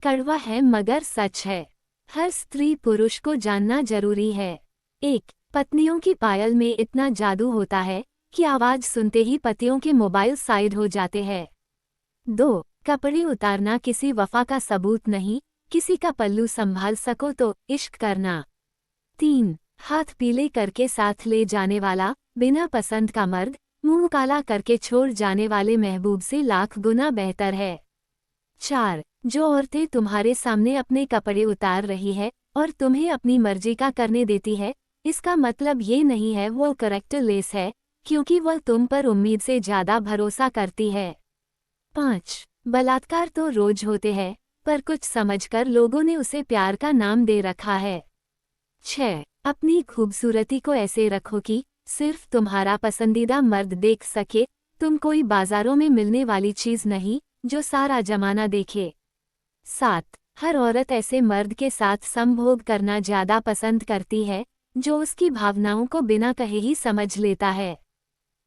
कड़वा है मगर सच है। हर स्त्री पुरुष को जानना जरूरी है। 1. पत्नियों की पायल में इतना जादू होता है कि आवाज सुनते ही पतियों के मोबाइल साइड हो जाते हैं। 2. कपड़े उतारना किसी वफा का सबूत नहीं, किसी का पल्लू संभाल सको तो इश्क करना। 3. हाथ पीले करके साथ ले जाने वाला, बिना पसंद का मर्द, मुंह काला करके छोड़ जाने वाले महबूब से लाख गुना बेहतर है। 4. जो औरतें तुम्हारे सामने अपने कपड़े उतार रही है और तुम्हें अपनी मर्जी का करने देती है, इसका मतलब ये नहीं है वो कैरेक्टरलेस है, क्योंकि वह तुम पर उम्मीद से ज्यादा भरोसा करती है। 5. बलात्कार तो रोज होते हैं, पर कुछ समझकर लोगों ने उसे प्यार का नाम दे रखा है। 6. अपनी खूबसूरती को ऐसे रखो कि सिर्फ तुम्हारा पसंदीदा मर्द देख सके, तुम कोई बाजारों में मिलने वाली चीज नहीं जो सारा जमाना देखे। 7. हर औरत ऐसे मर्द के साथ संभोग करना ज्यादा पसंद करती है जो उसकी भावनाओं को बिना कहे ही समझ लेता है।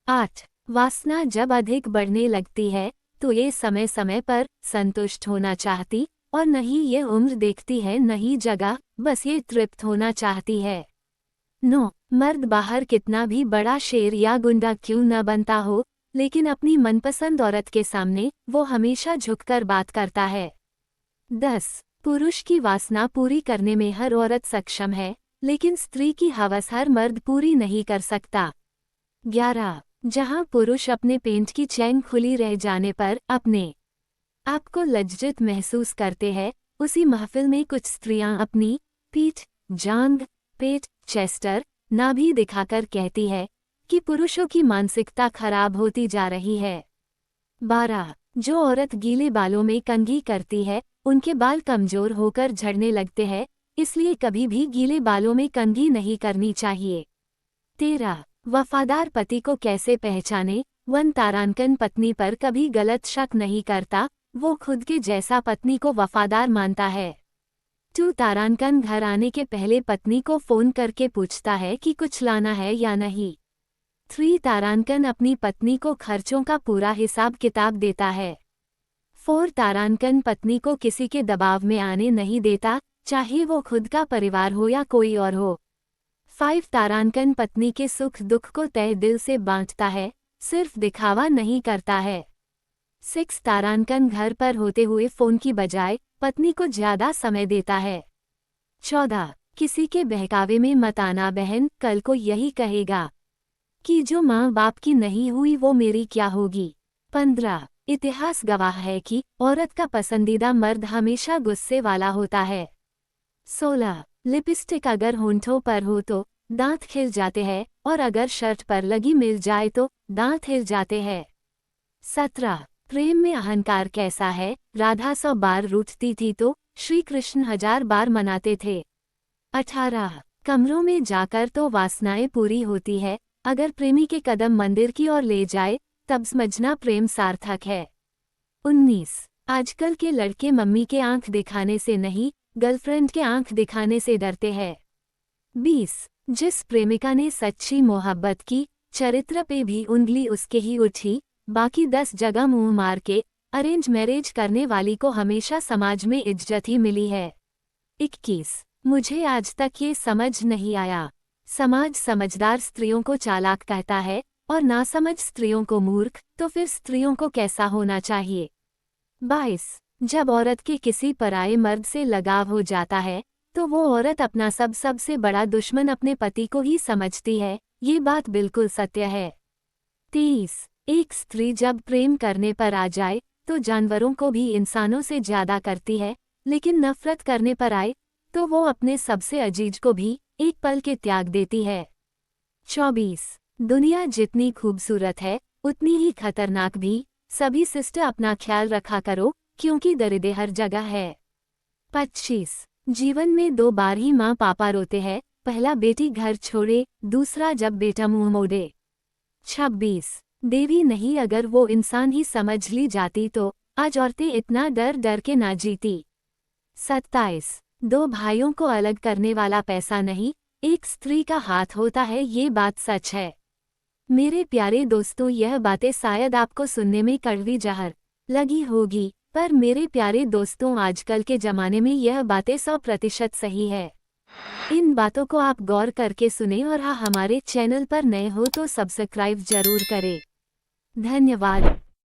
8. वासना जब अधिक बढ़ने लगती है तो ये समय समय पर संतुष्ट होना चाहती और नहीं ये उम्र देखती है नहीं जगह, बस ये तृप्त होना चाहती है। 9. मर्द बाहर कितना भी बड़ा शेर या गुंडा क्यों न बनता हो, लेकिन अपनी मनपसंद औरत के सामने वो हमेशा झुककर बात करता है। 10. पुरुष की वासना पूरी करने में हर औरत सक्षम है, लेकिन स्त्री की हवस हर मर्द पूरी नहीं कर सकता। 11. जहां पुरुष अपने पेंट की चैन खुली रह जाने पर अपने आप को लज्जित महसूस करते हैं, उसी महफिल में कुछ स्त्रियां अपनी पीठ, जांघ, पेट, चेस्टर, नाभि दिखाकर कहती है कि पुरुषों की मानसिकता खराब होती जा रही है। 12. जो औरत गीले बालों में कंघी करती है, उनके बाल कमजोर होकर झड़ने लगते हैं, इसलिए कभी भी गीले बालों में कंघी नहीं करनी चाहिए। 13. वफादार पति को कैसे पहचाने। 1. तारांकन पत्नी पर कभी गलत शक नहीं करता, वो खुद के जैसा पत्नी को वफादार मानता है। 2. तारांकन घर आने के पहले पत्नी को फोन करके पूछता है कि कुछ लाना है या नहीं। 3. तारांकन अपनी पत्नी को खर्चों का पूरा हिसाब किताब देता है। 4. तारांकन पत्नी को किसी के दबाव में आने नहीं देता, चाहे वो खुद का परिवार हो या कोई और हो। 5. तारांकन पत्नी के सुख दुख को तहे दिल से बांटता है, सिर्फ दिखावा नहीं करता है। 6. तारांकन घर पर होते हुए फोन की बजाय पत्नी को ज्यादा समय देता है। 14. किसी के बहकावे में मत आना बहन, कल को यही कहेगा कि जो माँ बाप की नहीं हुई वो मेरी क्या होगी। 15. इतिहास गवाह है कि औरत का पसंदीदा मर्द हमेशा गुस्से वाला होता है। 16. लिपस्टिक अगर होंठों पर हो तो दांत खिल जाते हैं और अगर शर्ट पर लगी मिल जाए तो दांत हिल जाते हैं। 17. प्रेम में अहंकार कैसा है। राधा 100 बार रूठती थी तो श्री कृष्ण 1000 बार मनाते थे। 18. कमरों में जाकर तो वासनाएं पूरी होती है, अगर प्रेमी के कदम मंदिर की ओर ले जाए तब समझना प्रेम सार्थक है। 19. आजकल के लड़के मम्मी के आंख दिखाने से नहीं, गर्लफ्रेंड के आंख दिखाने से डरते हैं। 20. जिस प्रेमिका ने सच्ची मोहब्बत की, चरित्र पे भी उंगली उसके ही उठी, बाकी 10 जगह मुंह मार के अरेंज मैरिज करने वाली को हमेशा समाज में इज्जत ही मिली है। 21. मुझे आज तक ये समझ नहीं आया, समाज समझदार स्त्रियों को चालाक कहता है और नासमझ स्त्रियों को मूर्ख, तो फिर स्त्रियों को कैसा होना चाहिए। 22. जब औरत के किसी पराये मर्द से लगाव हो जाता है तो वो औरत अपना सबसे बड़ा दुश्मन अपने पति को ही समझती है, ये बात बिल्कुल सत्य है। 23. एक स्त्री जब प्रेम करने पर आ जाए तो जानवरों को भी इंसानों से ज्यादा करती है, लेकिन नफरत करने पर आए तो वो अपने सबसे अजीज को भी एक पल के त्याग देती है। 24. दुनिया जितनी खूबसूरत है उतनी ही खतरनाक भी, सभी सिस्टर अपना ख्याल रखा करो क्योंकि दर्द हर जगह है। 25. जीवन में 2 बार ही माँ पापा रोते हैं, पहला बेटी घर छोड़े, दूसरा जब बेटा मुंह मोड़े। 26. देवी नहीं अगर वो इंसान ही समझ ली जाती तो आज औरतें इतना डर डर के ना जीती। 27. 2 भाइयों को अलग करने वाला पैसा नहीं, एक स्त्री का हाथ होता है, ये बात सच है। मेरे प्यारे दोस्तों, यह बातें शायद आपको सुनने में कड़वी जहर लगी होगी, पर मेरे प्यारे दोस्तों, आजकल के ज़माने में यह बातें 100% सही है। इन बातों को आप गौर करके सुने और हाँ, हमारे चैनल पर नए हो तो सब्सक्राइब जरूर करें। धन्यवाद।